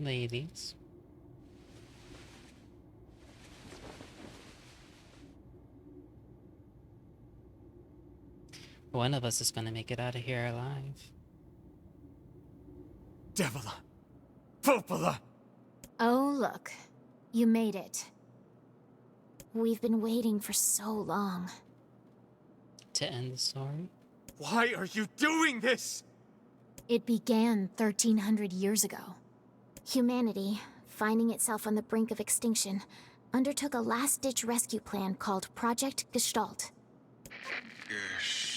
Ladies. One of us is gonna make it out of here alive. Devila! Popola! Oh, look. You made it. We've been waiting for so long. To end the story? Why are you doing this? It began 1,300 years ago. Humanity, finding itself on the brink of extinction, undertook a last-ditch rescue plan called Project Gestalt. Gestalt?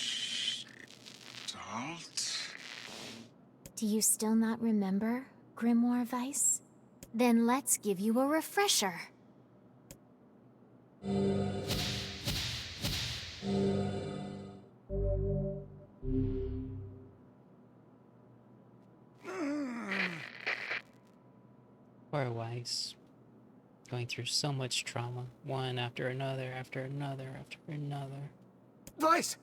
Do you still not remember, Grimoire Weiss? Then let's give you a refresher. Poor Weiss. Going through so much trauma. One after another, after another, after another. Weiss!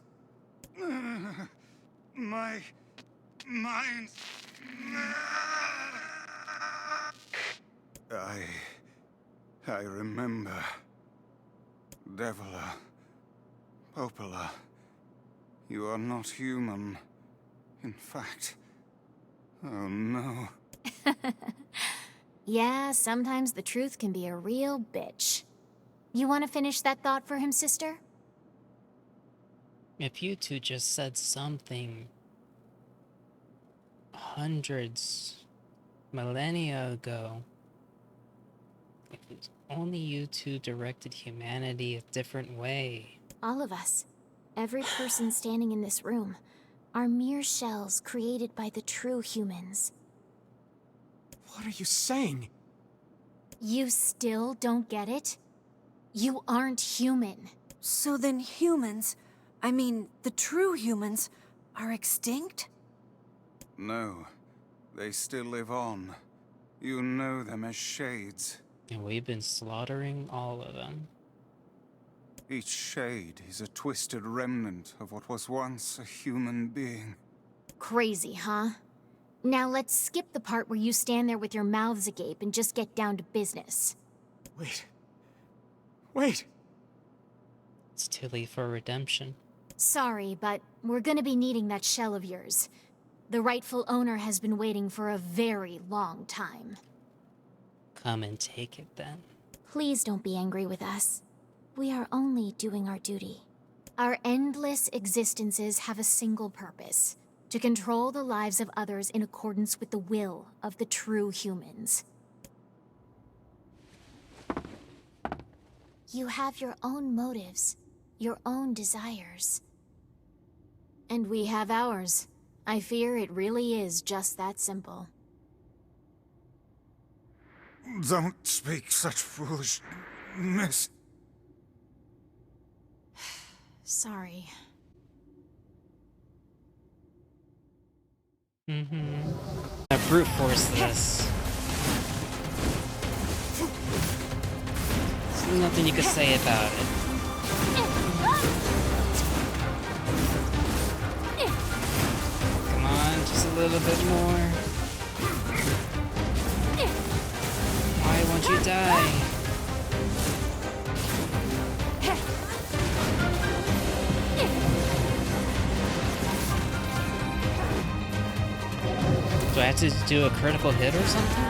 My mind. I remember. Devila. Popola. You are not human. In fact. Oh no. Yeah, sometimes the truth can be a real bitch. You want to finish that thought for him, sister? If you two just said something hundreds, millennia ago, if only you two directed humanity a different way. All of us, every person standing in this room, are mere shells created by the true humans. What are you saying? You still don't get it? You aren't human. So then humans, I mean, the true humans, are extinct? No. They still live on. You know them as shades. And we've been slaughtering all of them. Each shade is a twisted remnant of what was once a human being. Crazy, huh? Now let's skip the part where you stand there with your mouths agape and just get down to business. Wait. Wait! It's too late for redemption. Sorry, but we're gonna be needing that shell of yours. The rightful owner has been waiting for a very long time. Come and take it then. Please don't be angry with us. We are only doing our duty. Our endless existences have a single purpose: to control the lives of others in accordance with the will of the true humans. You have your own motives, your own desires. And we have ours. I fear it really is just that simple. Don't speak such foolishness. Sorry. I brute force this. There's nothing you can say about it. Come on, just a little bit more. Why won't you die? Do I have to do a critical hit or something?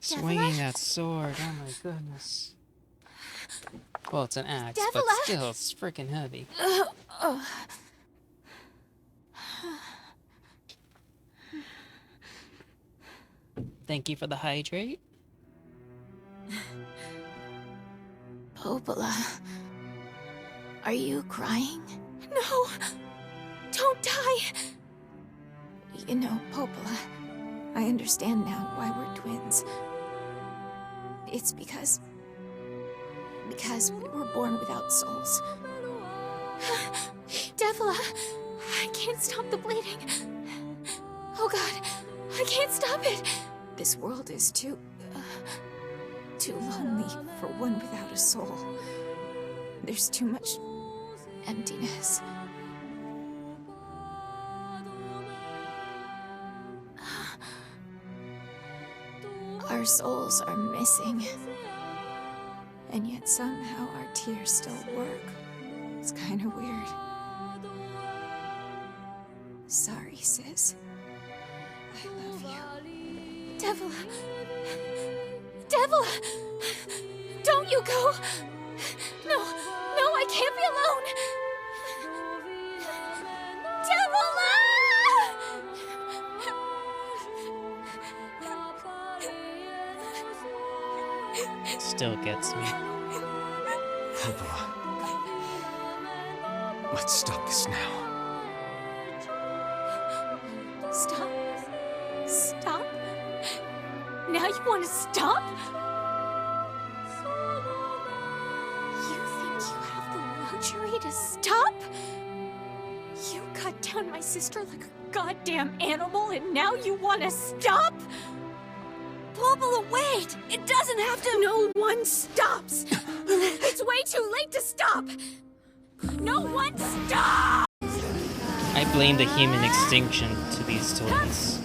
Swinging that sword, oh my goodness. Well, it's an axe, but still, it's freaking heavy. Thank you for the hydrate. Popola, are you crying? No! Don't die! You know, Popola, I understand now why we're twins. It's because we were born without souls. Devila, I can't stop the bleeding. Oh God, I can't stop it. This world is too lonely for one without a soul. There's too much emptiness. Our souls are missing. And yet somehow our tears still work. It's kind of weird. Sorry, sis. I love you. Devil! Devil! Don't you go! No, no, I can't be alone! Devil! Still gets me. Popola. Let's stop this now. Stop. Stop? Now you want to stop? You think you have the luxury to stop? You cut down my sister like a goddamn animal and now you want to stop? Popola, wait! It doesn't have to— No one stops! It's way too late to stop! No one stop! I blame the human extinction to these twins.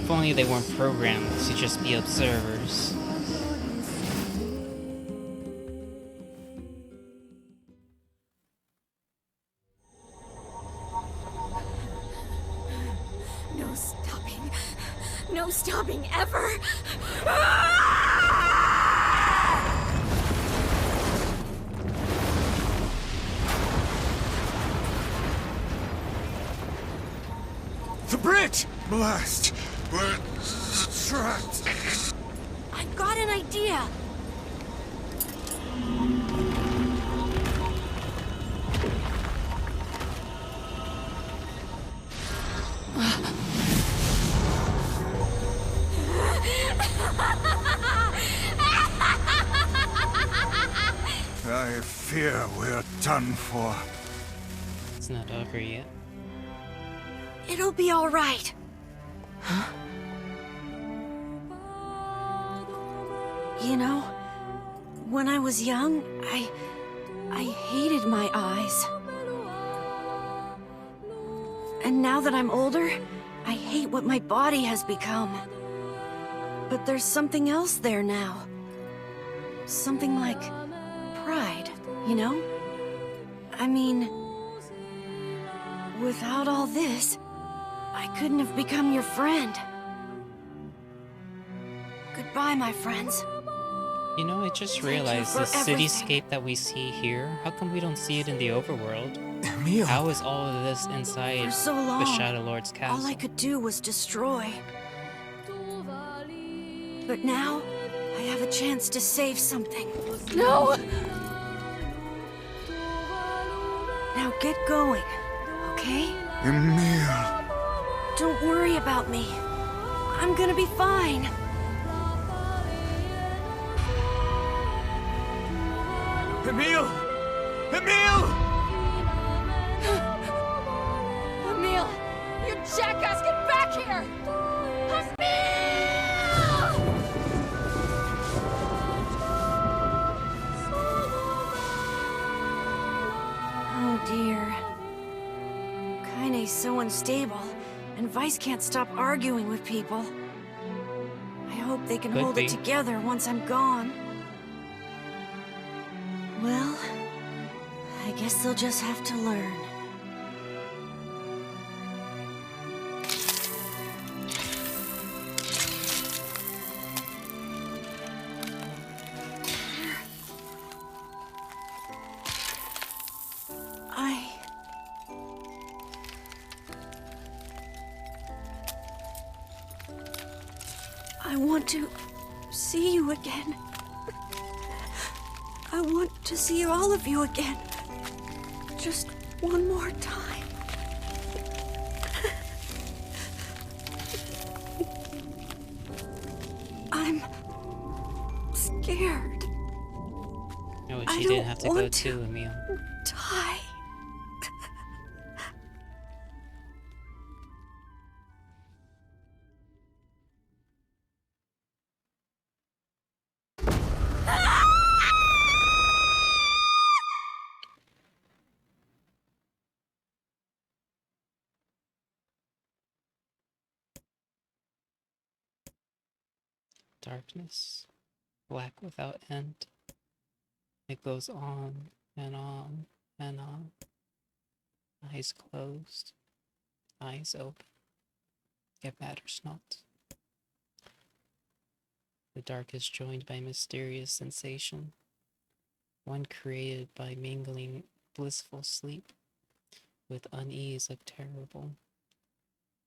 If only they weren't programmed to just be observers. No stopping. No stopping ever! The bridge! Blast! We're trapped. I've got an idea! I fear we're done for. It's not over yet. It'll be all right. You know, when I was young, I hated my eyes. And now that I'm older, I hate what my body has become. But there's something else there now. Something like pride, you know? I mean, without all this, I couldn't have become your friend. Goodbye, my friends. You know, I just Thank you realized for the everything. cityscape that we see here, how come we don't see it in the overworld? Emil! How is all of this For inside so the long, Shadow Lord's castle? all I could do was destroy. But now, I have a chance to save something. No! Now get going, okay? Emil! Don't worry about me. I'm gonna be fine. Emil! Emil! Emil! You jackass, get back here! Oh dear. Kaine's so unstable, and Vice can't stop arguing with people. I hope they can Could hold be. it together once I'm gone. Well, I guess they'll just have to learn. I want to see you again. I want to see all of you again. Just one more time. I'm scared. No, I she don't didn't have to go want too, to. Emil. Die. Darkness, black without end. It goes on and on and on. Eyes closed, eyes open. It matters not. The dark is joined by mysterious sensation, one created by mingling blissful sleep with unease of terrible,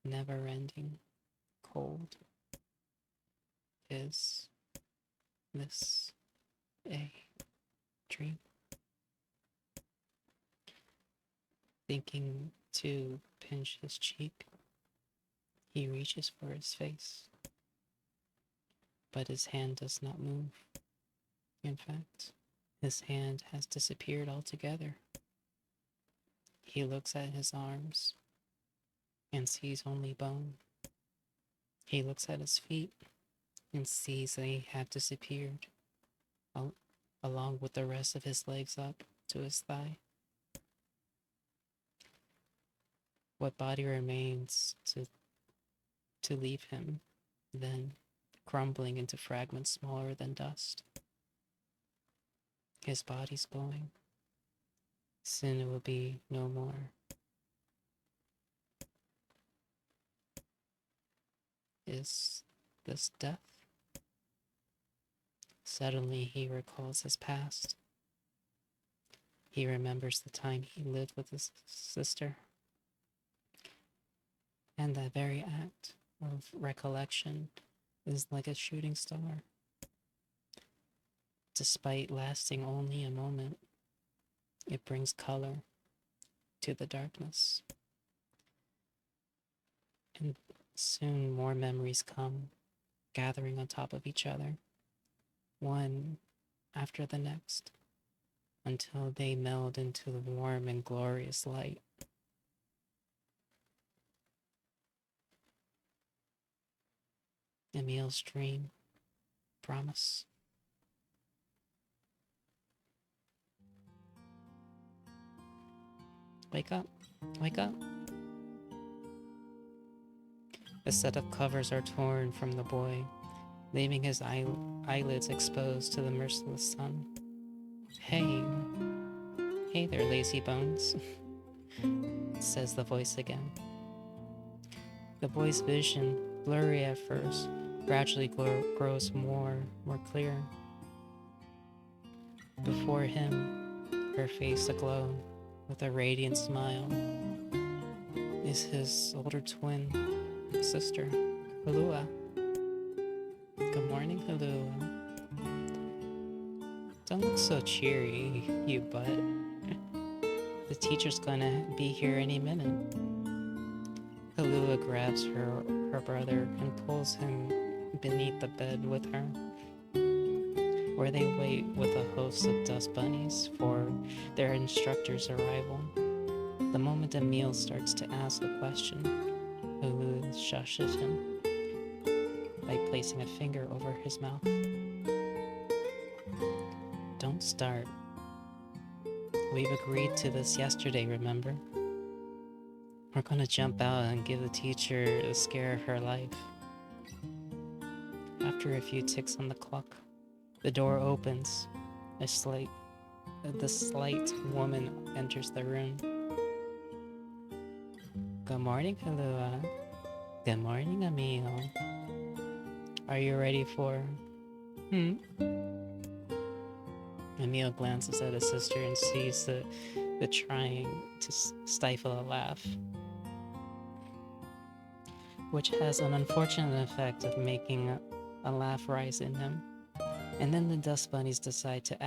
never-ending cold. Is this a dream? Thinking to pinch his cheek, he reaches for his face, but his hand does not move. In fact, his hand has disappeared altogether. He looks at his arms and sees only bone. He looks at his feet and sees they have disappeared, along with the rest of his legs up to his thigh. What body remains to leave him, then crumbling into fragments smaller than dust? His body's going. Soon it will be no more. Is this death? Suddenly he recalls his past. He remembers the time he lived with his sister. And that very act of recollection is like a shooting star. Despite lasting only a moment, it brings color to the darkness. And soon more memories come, gathering on top of each other, one after the next, until they meld into the warm and glorious light. Emil's dream, promise. Wake up, wake up. A set of covers are torn from the boy, leaving his eyelids exposed to the merciless sun. Hey there, lazy bones, says the voice again. The boy's vision, blurry at first, gradually grows more clear. Before him, her face aglow with a radiant smile, is his older twin sister, Halua. Good morning, Halua. Don't look so cheery, you butt. The teacher's gonna be here any minute. Halua grabs her brother and pulls him beneath the bed with her, where they wait with a host of dust bunnies for their instructor's arrival. The moment Emil starts to ask a question, Halua shushes him by placing a finger over his mouth. Don't start. We've agreed to this yesterday, remember? We're gonna jump out and give the teacher the scare of her life. After a few ticks on the clock, the door opens. The slight woman enters the room. Good morning, Halua. Good morning, Emil. Are you ready for... Emil glances at his sister and sees the trying to stifle a laugh, which has an unfortunate effect of making a laugh rise in him. And then the dust bunnies decide to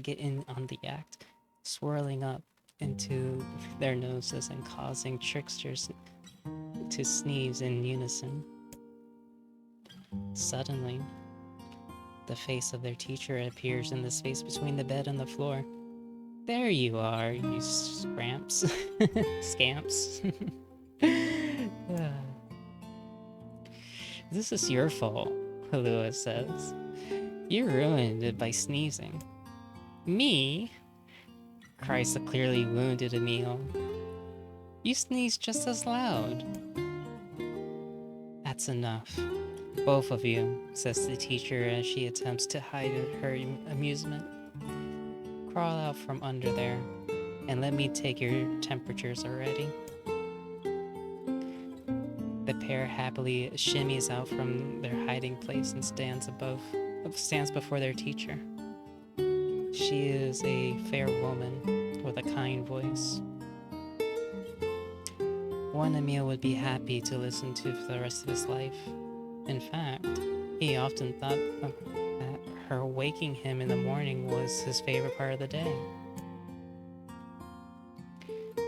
get in on the act, swirling up into their noses and causing tricksters to sneeze in unison. Suddenly, the face of their teacher appears in the space between the bed and the floor. There you are, you scramps. Scamps. This is your fault, Halua says. You ruined it by sneezing. Me? Cries the clearly wounded Emil. You sneezed just as loud. That's enough. Both of you, says the teacher as she attempts to hide her amusement. Crawl out from under there, and let me take your temperatures already. The pair happily shimmies out from their hiding place and stands before their teacher. She is a fair woman with a kind voice. One Emil would be happy to listen to for the rest of his life. In fact, he often thought that her waking him in the morning was his favorite part of the day.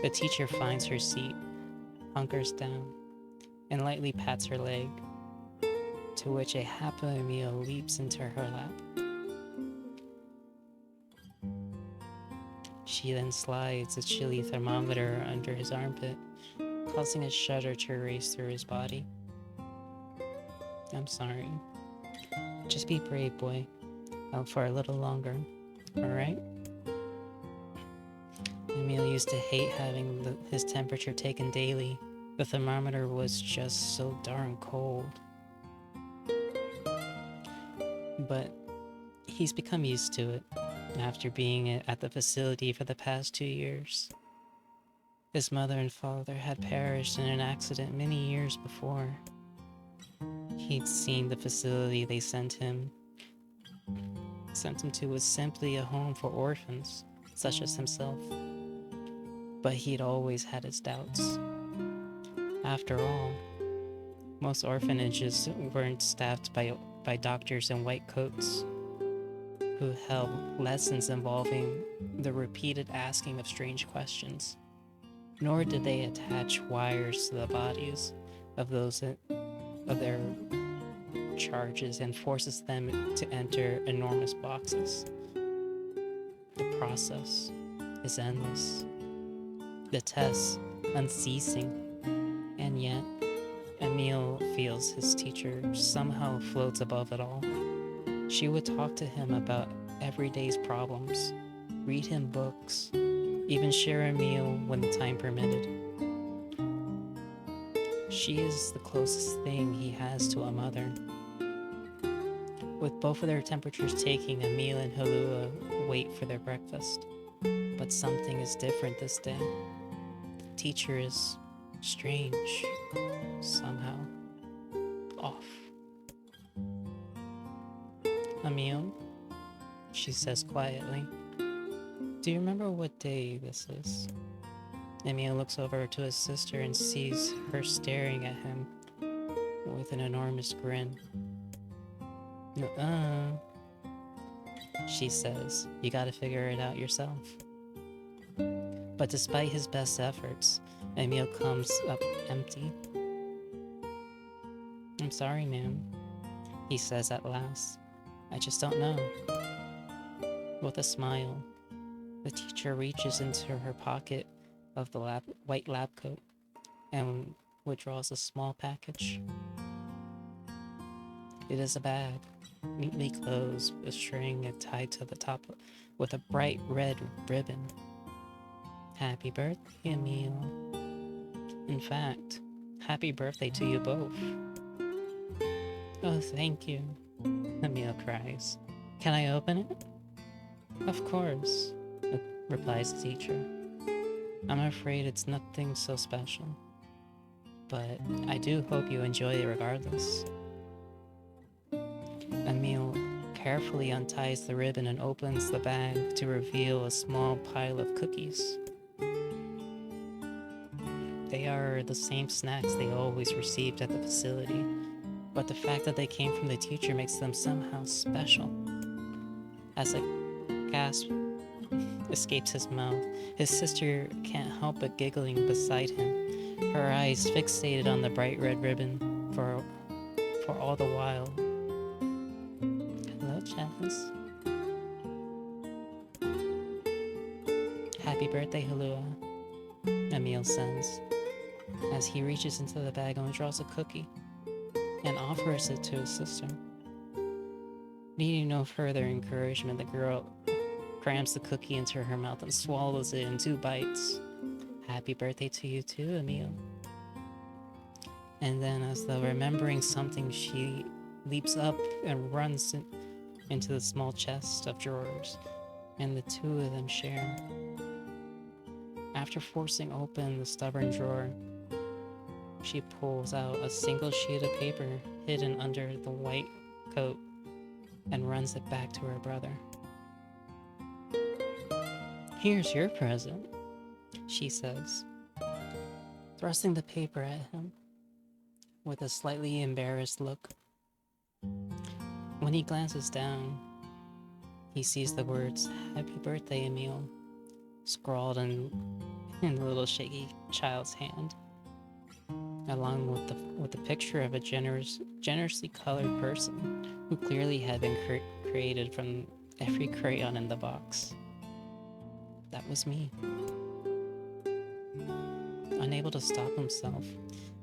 The teacher finds her seat, hunkers down, and lightly pats her leg, to which a happy Emil leaps into her lap. She then slides a chilly thermometer under his armpit, causing a shudder to race through his body. I'm sorry. Just be brave, boy. Out for a little longer, alright? Emil used to hate having his temperature taken daily. The thermometer was just so darn cold. But he's become used to it after being at the facility for the past 2 years. His mother and father had perished in an accident many years before. He'd seen the facility they sent him to was simply a home for orphans, such as himself. But he'd always had his doubts. After all, most orphanages weren't staffed by doctors in white coats who held lessons involving the repeated asking of strange questions, nor did they attach wires to the bodies of those of their charges and forces them to enter enormous boxes. The process is endless, the tests unceasing, and yet Emil feels his teacher somehow floats above it all. She would talk to him about everyday's problems, read him books, even share a meal when the time permitted. She is the closest thing he has to a mother. With both of their temperatures taking, Emil and Halua wait for their breakfast. But something is different this day. The teacher is strange, somehow off. Emil, she says quietly, do you remember what day this is? Emil looks over to his sister and sees her staring at him with an enormous grin. She says, you gotta figure it out yourself. But despite his best efforts, Emil comes up empty. I'm sorry, ma'am, he says at last. I just don't know. With a smile, the teacher reaches into her pocket of the white lab coat and withdraws a small package. It is a bag, neatly closed, with string tied to the top with a bright red ribbon. Happy birthday, Emil. In fact, happy birthday to you both. Oh, thank you, Emil cries. Can I open it? Of course, replies the teacher. I'm afraid it's nothing so special, but I do hope you enjoy it regardless. Emil carefully unties the ribbon and opens the bag to reveal a small pile of cookies. They are the same snacks they always received at the facility, but the fact that they came from the teacher makes them somehow special. As a gasp escapes his mouth, his sister can't help but giggling beside him, her eyes fixated on the bright red ribbon for all the while. Hello, Chaz. Happy birthday, Halua, Emil says, as he reaches into the bag and withdraws a cookie and offers it to his sister. Needing no further encouragement, the girl crams the cookie into her mouth and swallows it in 2 bites. Happy birthday to you too, Emil. And then, as though remembering something, she leaps up and runs into the small chest of drawers, and the two of them share. After forcing open the stubborn drawer, she pulls out a single sheet of paper hidden under the white coat and runs it back to her brother. "Here's your present," she says, thrusting the paper at him with a slightly embarrassed look. When he glances down, he sees the words "Happy Birthday, Emil" scrawled in a little shaky child's hand, along with the picture of a generously colored person who clearly had been created from every crayon in the box. That was me. Unable to stop himself,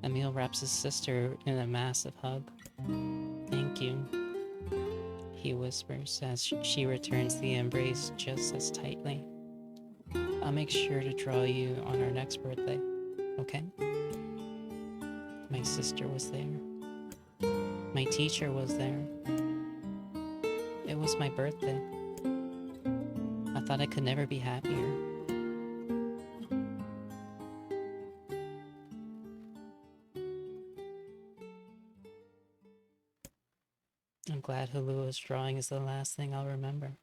Emil wraps his sister in a massive hug. "Thank you," he whispers as she returns the embrace just as tightly. "I'll make sure to draw you on our next birthday, okay?" My sister was there. My teacher was there. It was my birthday. I thought I could never be happier. I'm glad Hulua's drawing is the last thing I'll remember.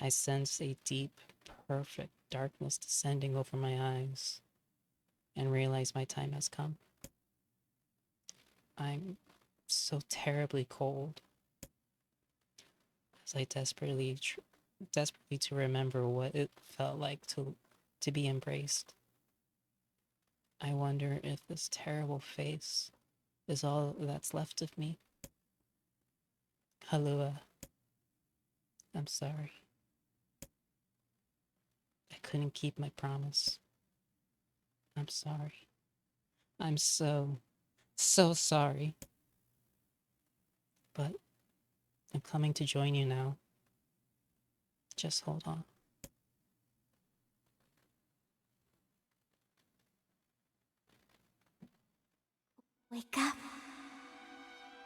I sense a deep, perfect darkness descending over my eyes and realize my time has come. I'm so terribly cold as I desperately to remember what it felt like to be embraced. I wonder if this terrible face is all that's left of me. Hulua, I'm sorry. I couldn't keep my promise. I'm sorry. I'm so sorry. But I'm coming to join you now. Just hold on. Wake up.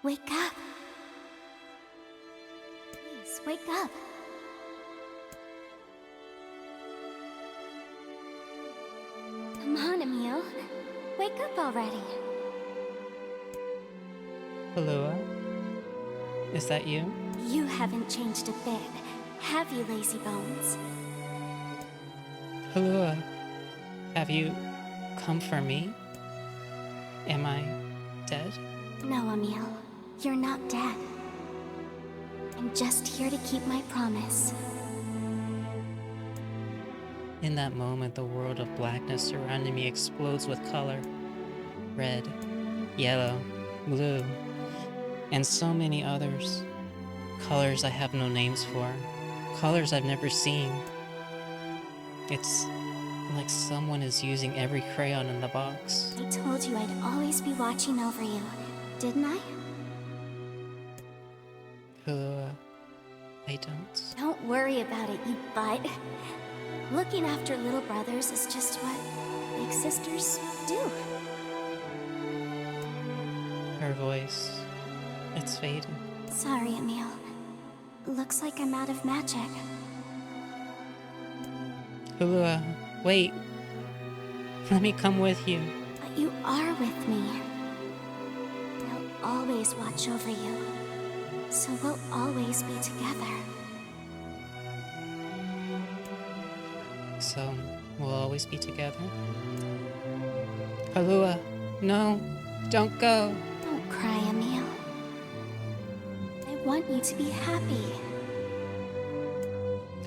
Wake up. Please, wake up. Come on, Emil. Wake up already. Hulua? Is that you? You haven't changed a bit, have you, lazy bones? Hulua, have you come for me? Am I dead? No, Emil. You're not dead. I'm just here to keep my promise. In that moment, the world of blackness surrounding me explodes with color. Red, yellow, blue, and so many others. Colors I have no names for. Colors I've never seen. It's like someone is using every crayon in the box. I told you I'd always be watching over you, didn't I? I don't. Don't worry about it, you butt. Looking after little brothers is just what big sisters do. Her voice, it's fading. Sorry, Emil. Looks like I'm out of magic. Hulua, wait. Let me come with you. But you are with me. I'll always watch over you. So we'll always be together. So, we'll always be together? Hulua, no, don't go. Don't cry, Emil. I want you to be happy.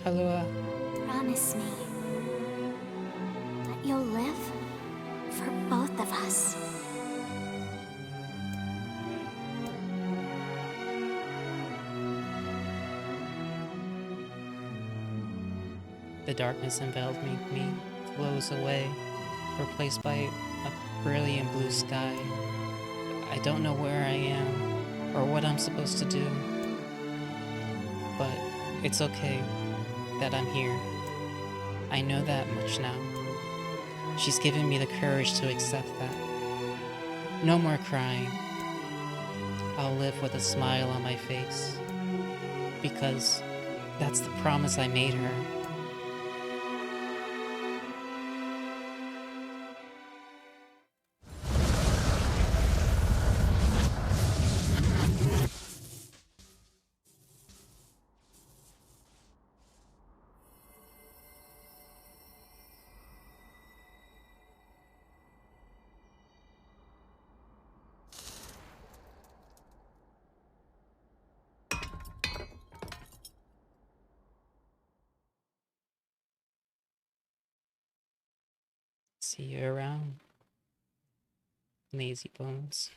Hulua, Promise me that you'll live for both of us. the darkness enveloped me flows away, replaced by a brilliant blue sky. I don't know where I am or what I'm supposed to do, but it's okay that I'm here. I know that much now. She's given me the courage to accept that. No more crying. I'll live with a smile on my face. Because that's the promise I made her. See you around, lazy bones.